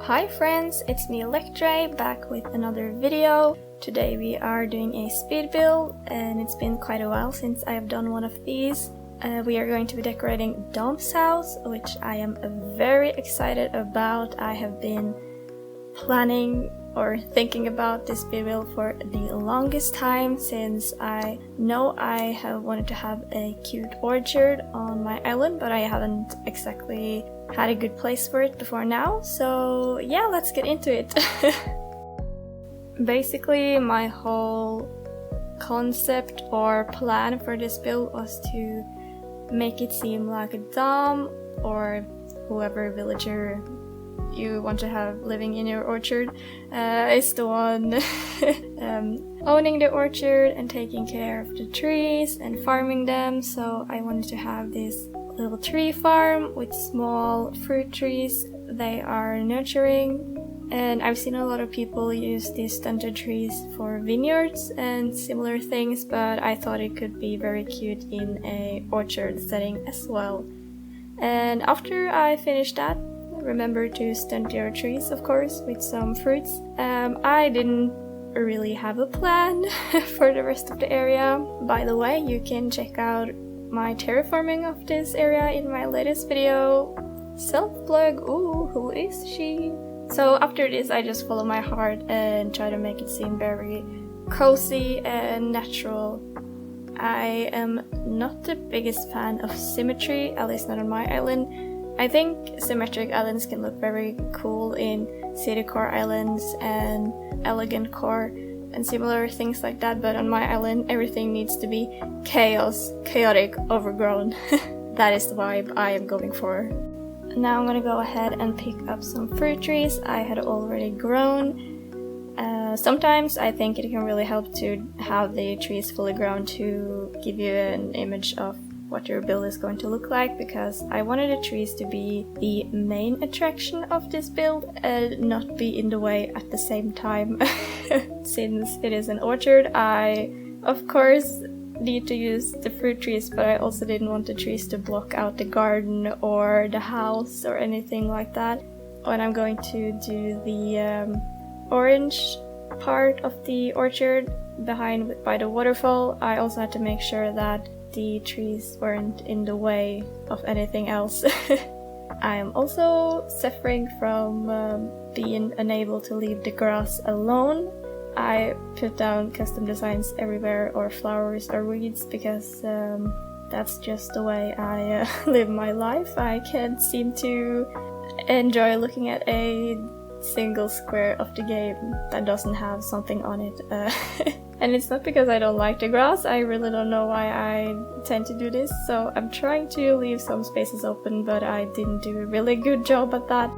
Hi friends, it's me Electra, back with another video. Today we are doing a speed build and it's been quite a while since I have done one of these. We are going to be decorating Dom's house, which I am very excited about. I have been planning or thinking about this speed build for the longest time, since I know I have wanted to have a cute orchard on my island, but I haven't exactly had a good place for it before now. So yeah, let's get into it. Basically, my whole concept or plan for this build was to make it seem like a Dom or whoever villager you want to have living in your orchard is the one owning the orchard and taking care of the trees and farming them. So I wanted to have this little tree farm with small fruit trees they are nurturing, and I've seen a lot of people use these stunted trees for vineyards and similar things, but I thought it could be very cute in a orchard setting as well. And after I finished that, remember to stunt your trees, of course, with some fruits. I didn't really have a plan for the rest of the area. By the way, you can check out my terraforming of this area in my latest video. Self-plug, ooh, who is she? So after this, I just follow my heart and try to make it seem very cozy and natural. I am not the biggest fan of symmetry, at least not on my island. I think symmetric islands can look very cool in city core islands and elegant core and similar things like that, but on my island everything needs to be chaotic, overgrown. That is the vibe I am going for. Now I'm gonna go ahead and pick up some fruit trees I had already grown. Sometimes I think it can really help to have the trees fully grown to give you an image of what your build is going to look like, because I wanted the trees to be the main attraction of this build and not be in the way at the same time. Since it is an orchard, I of course need to use the fruit trees, but I also didn't want the trees to block out the garden or the house or anything like that. When I'm going to do the orange part of the orchard by the waterfall, I also had to make sure that the trees weren't in the way of anything else. I am also suffering from being unable to leave the grass alone. I put down custom designs everywhere, or flowers or weeds, because that's just the way I live my life. I can't seem to enjoy looking at a single square of the game that doesn't have something on it. And it's not because I don't like the grass, I really don't know why I tend to do this, so I'm trying to leave some spaces open, but I didn't do a really good job at that.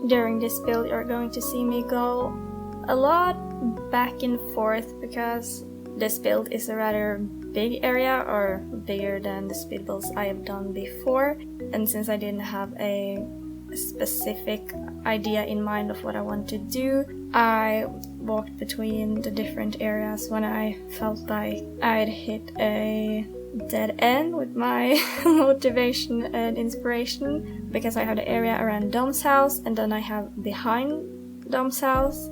During this build, you're going to see me go a lot back and forth, because this build is a rather big area, or bigger than the speed builds I have done before. And since I didn't have a specific idea in mind of what I want to do, I walked between the different areas when I felt like I'd hit a dead end with my motivation and inspiration, because I have the area around Dom's house, and then I have behind Dom's house,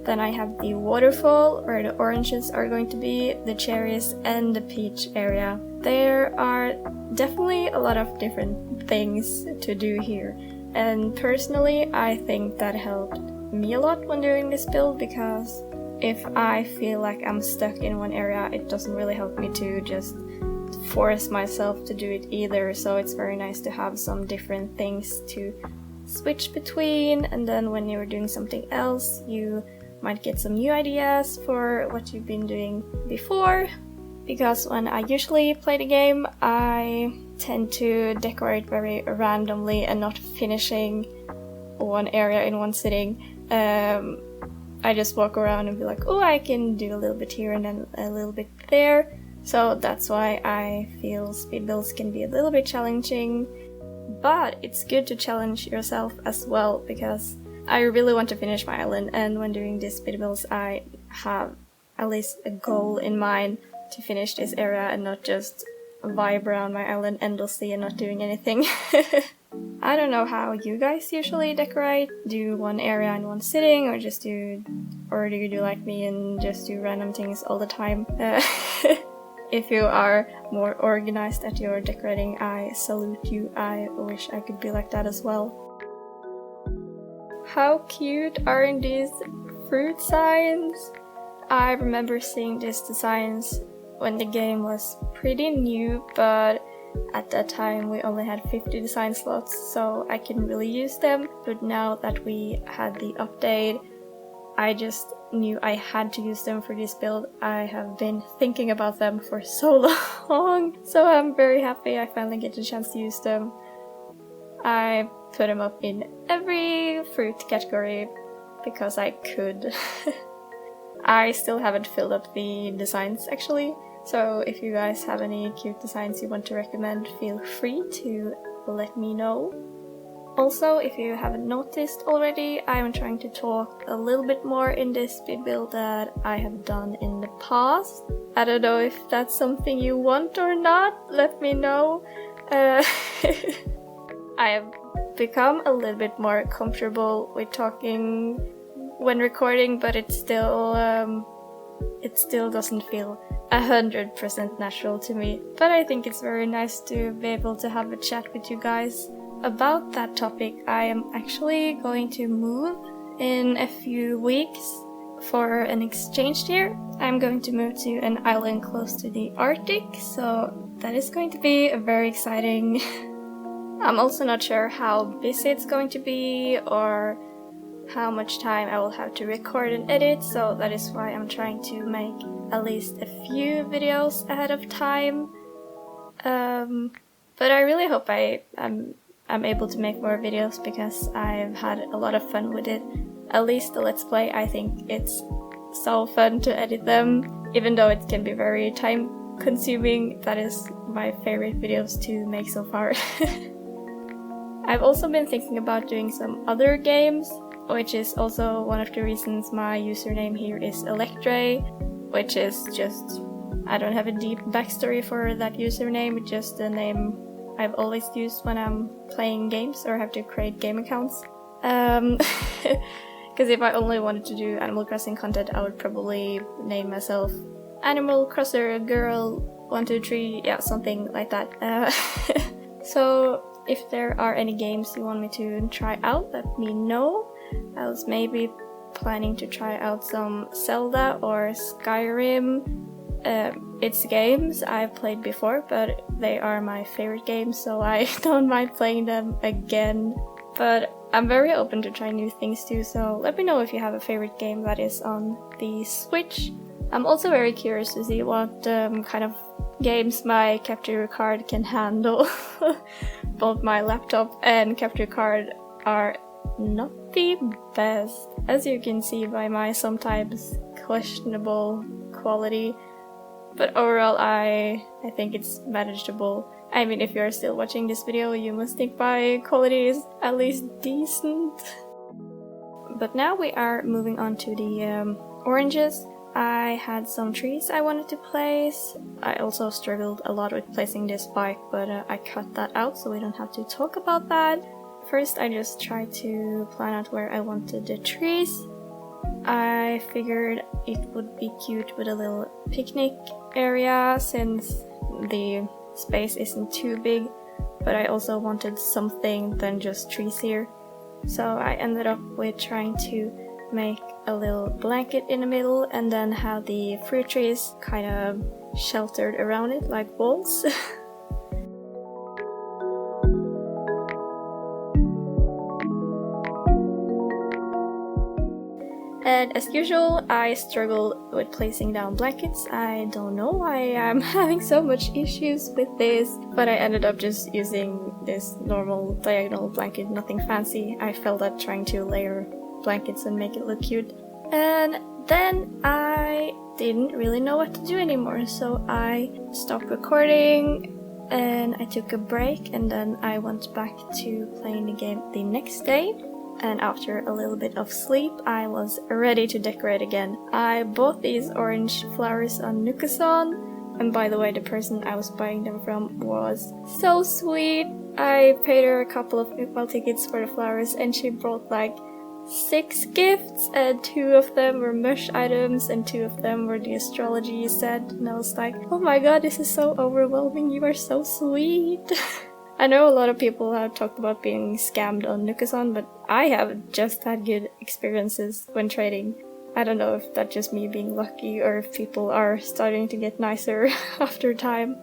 then I have the waterfall where the oranges are going to be, the cherries, and the peach area. There are definitely a lot of different things to do here, and personally I think that helped me a lot when doing this build, because if I feel like I'm stuck in one area, it doesn't really help me to just force myself to do it either. So it's very nice to have some different things to switch between, and then when you're doing something else, you might get some new ideas for what you've been doing before. Because when I usually play the game, I tend to decorate very randomly and not finishing one area in one sitting. I just walk around and be like, oh, I can do a little bit here and then a little bit there. So that's why I feel speed builds can be a little bit challenging, but it's good to challenge yourself as well, because I really want to finish my island, and when doing these speed builds I have at least a goal in mind to finish this area and not just vibe around my island endlessly and not doing anything. I don't know how you guys usually decorate. Do one area in one sitting, or do you do like me and just do random things all the time? If you are more organized at your decorating, I salute you. I wish I could be like that as well. How cute are these fruit signs? I remember seeing these designs when the game was pretty new, but at that time we only had 50 design slots, so I couldn't really use them. But now that we had the update, I just knew I had to use them for this build. I have been thinking about them for so long, so I'm very happy I finally get the chance to use them. I put them up in every fruit category because I could. I still haven't filled up the designs actually, so if you guys have any cute designs you want to recommend, feel free to let me know. Also, if you haven't noticed already, I'm trying to talk a little bit more in this speed build that I have done in the past. I don't know if that's something you want or not, let me know. I have become a little bit more comfortable with talking when recording, but it still doesn't feel 100% natural to me. But I think it's very nice to be able to have a chat with you guys about that topic. I am actually going to move in a few weeks for an exchange year. I'm going to move to an island close to the Arctic, so that is going to be very exciting. I'm also not sure how busy it's going to be or how much time I will have to record and edit, so that is why I'm trying to make at least a few videos ahead of time. But I really hope I'm able to make more videos because I've had a lot of fun with it. At least the Let's Play, I think it's so fun to edit them, even though it can be very time consuming. That is my favorite videos to make so far. I've also been thinking about doing some other games, which is also one of the reasons my username here is Electre, which is just, I don't have a deep backstory for that username, it's just the name I've always used when I'm playing games or have to create game accounts. Because if I only wanted to do Animal Crossing content, I would probably name myself Animal Crosser Girl 123, yeah, something like that. So if there are any games you want me to try out, let me know. I was maybe planning to try out some Zelda or Skyrim. It's games I've played before, but they are my favorite games, so I don't mind playing them again. But I'm very open to try new things too, so let me know if you have a favorite game that is on the Switch. I'm also very curious to see what kind of games my capture card can handle. Both my laptop and capture card are not the best, as you can see by my sometimes questionable quality. But overall, I think it's manageable. I mean, if you're still watching this video, you must think my quality is at least decent. But now we are moving on to the oranges. I had some trees I wanted to place. I also struggled a lot with placing this bike, but I cut that out so we don't have to talk about that. First, I just tried to plan out where I wanted the trees. I figured it would be cute with a little picnic area since the space isn't too big, but I also wanted something than just trees here. So I ended up with trying to make a little blanket in the middle and then have the fruit trees kind of sheltered around it like walls. And as usual, I struggled with placing down blankets. I don't know why I'm having so much issues with this, but I ended up just using this normal diagonal blanket, nothing fancy. I felt that trying to layer blankets and make it look cute. And then I didn't really know what to do anymore, so I stopped recording and I took a break, and then I went back to playing the game the next day. And after a little bit of sleep, I was ready to decorate again. I bought these orange flowers on Nukasan, and by the way, the person I was buying them from was so sweet. I paid her a couple of PayPal tickets for the flowers, and she brought like 6 gifts, and 2 of them were merch items and 2 of them were the astrology set, and I was like, oh my god, this is so overwhelming, you are so sweet. I know a lot of people have talked about being scammed on Nukasan, but I have just had good experiences when trading. I don't know if that's just me being lucky or if people are starting to get nicer after time.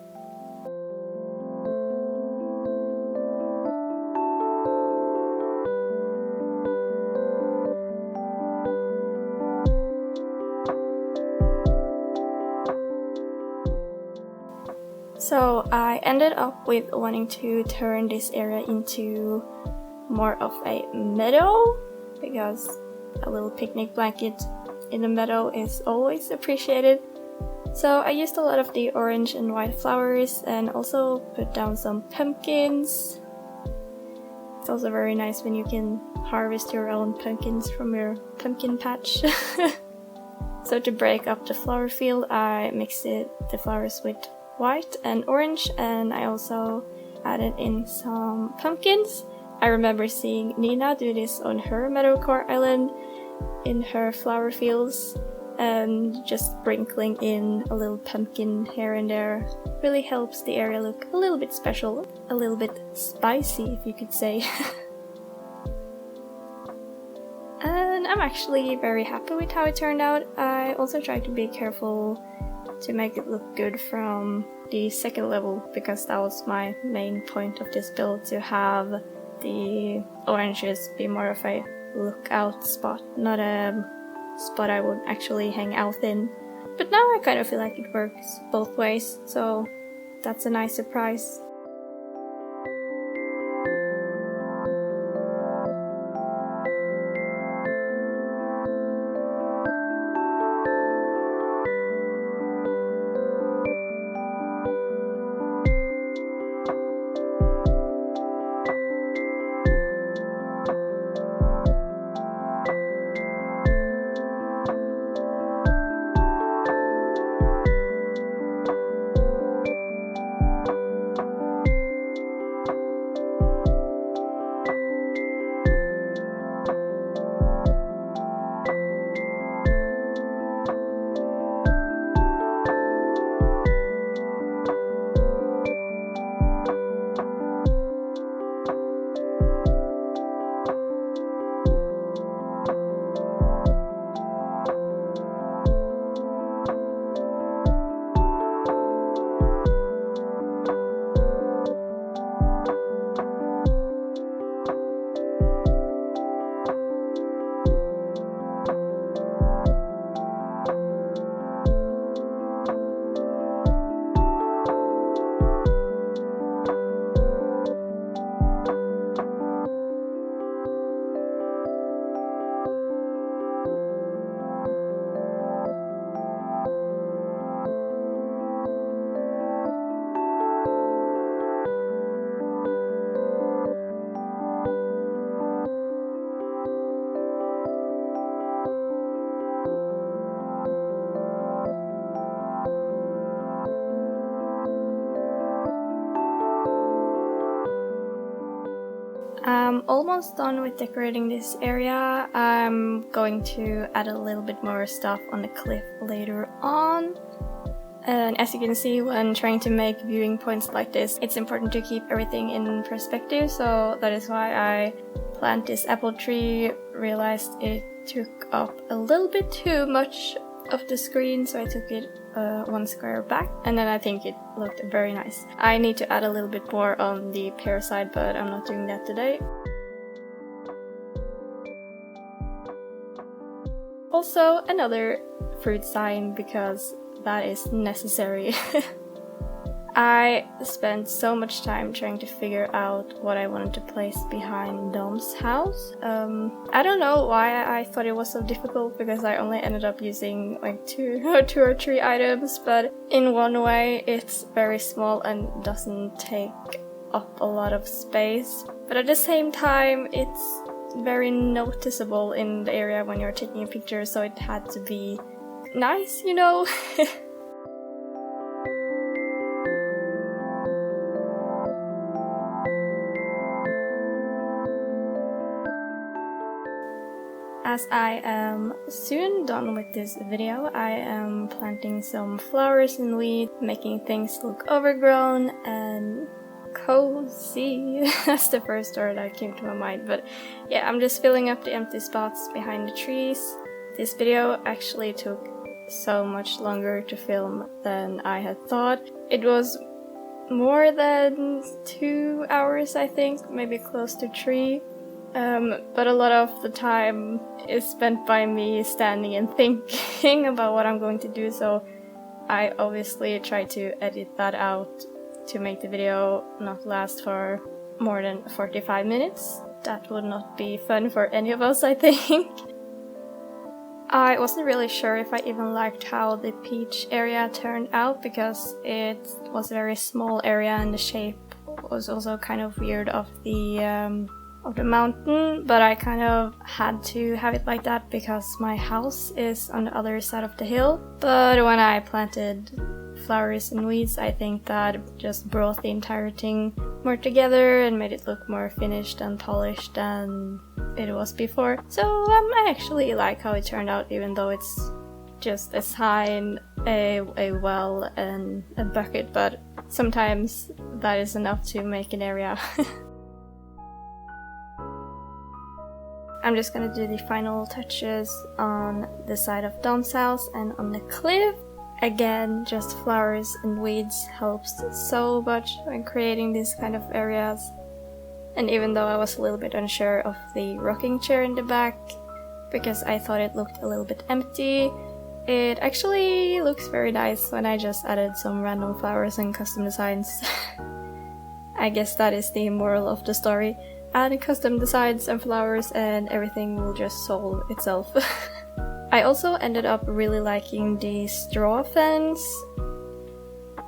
So I ended up with wanting to turn this area into more of a meadow, because a little picnic blanket in the meadow is always appreciated. So I used a lot of the orange and white flowers and also put down some pumpkins. It's also very nice when you can harvest your own pumpkins from your pumpkin patch. So to break up the flower field, I mixed the flowers with white and orange, and I also added in some pumpkins. I remember seeing Nina do this on her meadowcore island in her flower fields, and just sprinkling in a little pumpkin here and there really helps the area look a little bit special, a little bit spicy, if you could say. And I'm actually very happy with how it turned out. I also tried to be careful to make it look good from the second level, because that was my main point of this build, to have the oranges be more of a lookout spot, not a spot I would actually hang out in. But now I kind of feel like it works both ways, so that's a nice surprise. I'm almost done with decorating this area. I'm going to add a little bit more stuff on the cliff later on. And as you can see, when trying to make viewing points like this, it's important to keep everything in perspective, so that is why I planted this apple tree, realized it took up a little bit too much of the screen, so I took it 1 square back, and then I think it looked very nice. I need to add a little bit more on the pear side, but I'm not doing that today. Also, another fruit sign, because that is necessary. I spent so much time trying to figure out what I wanted to place behind Dom's house. I don't know why I thought it was so difficult, because I only ended up using like two or three items, but in one way it's very small and doesn't take up a lot of space. But at the same time, it's very noticeable in the area when you're taking a picture, so it had to be nice, you know? As I am soon done with this video, I am planting some flowers and weeds, making things look overgrown and cozy. That's the first word that came to my mind, but yeah, I'm just filling up the empty spots behind the trees. This video actually took so much longer to film than I had thought. It was more than 2 hours, I think, maybe close to 3. But a lot of the time is spent by me standing and thinking about what I'm going to do, so I obviously try to edit that out to make the video not last for more than 45 minutes. That would not be fun for any of us, I think. I wasn't really sure if I even liked how the peach area turned out, because it was a very small area and the shape was also kind of weird of the mountain, but I kind of had to have it like that because my house is on the other side of the hill. But when I planted flowers and weeds, I think that just brought the entire thing more together and made it look more finished and polished than it was before. So I actually like how it turned out, even though it's just a sign, a well and a bucket, but sometimes that is enough to make an area. I'm just gonna do the final touches on the side of Dom's house and on the cliff. Again, just flowers and weeds helps so much when creating these kind of areas. And even though I was a little bit unsure of the rocking chair in the back, because I thought it looked a little bit empty, it actually looks very nice when I just added some random flowers and custom designs. I guess that is the moral of the story. Add custom designs and flowers and everything will just solve itself. I also ended up really liking the straw fence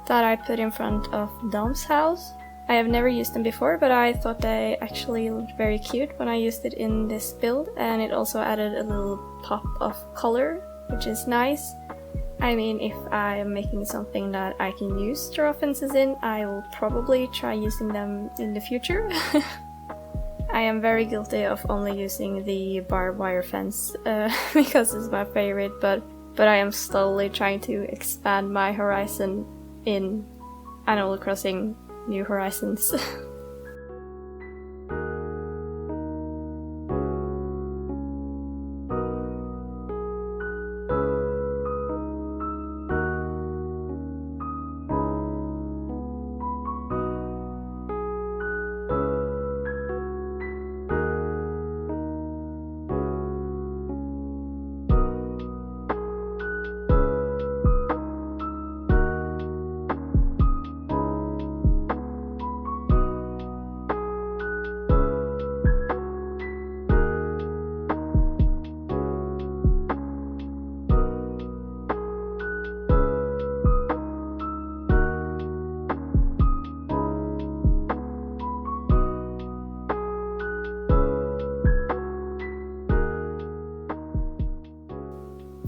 that I put in front of Dom's house. I have never used them before, but I thought they actually looked very cute when I used it in this build, and it also added a little pop of color, which is nice. I mean, if I am making something that I can use straw fences in, I will probably try using them in the future. I am very guilty of only using the barbed wire fence because it's my favorite, but I am slowly trying to expand my horizon in Animal Crossing New Horizons.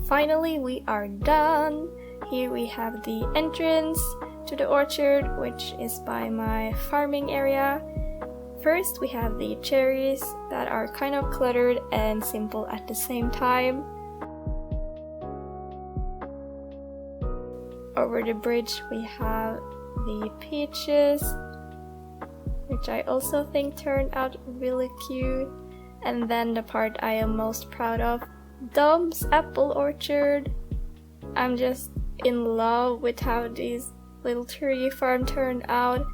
Finally, we are done. Here we have the entrance to the orchard, which is by my farming area. First, we have the cherries that are kind of cluttered and simple at the same time. Over the bridge, we have the peaches, which I also think turned out really cute. And then the part I am most proud of, Dom's apple orchard. I'm just in love with how this little tree farm turned out.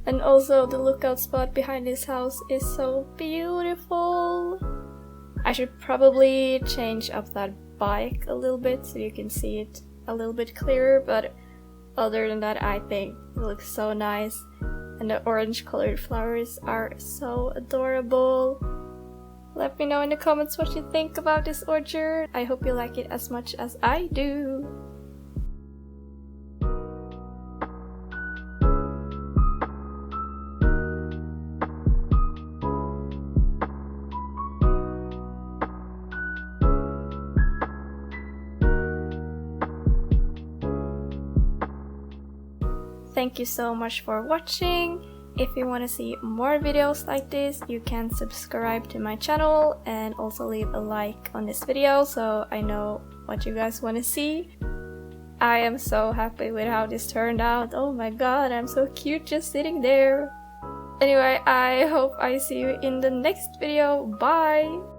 And also the lookout spot behind his house is so beautiful. I should probably change up that bike a little bit so you can see it a little bit clearer, but other than that, I think it looks so nice. And the orange colored flowers are so adorable. Let me know in the comments what you think about this orchard. I hope you like it as much as I do. Thank you so much for watching. If you want to see more videos like this, you can subscribe to my channel and also leave a like on this video so I know what you guys want to see. I am so happy with how this turned out. Oh my god, I'm so cute just sitting there. Anyway, I hope I see you in the next video. Bye!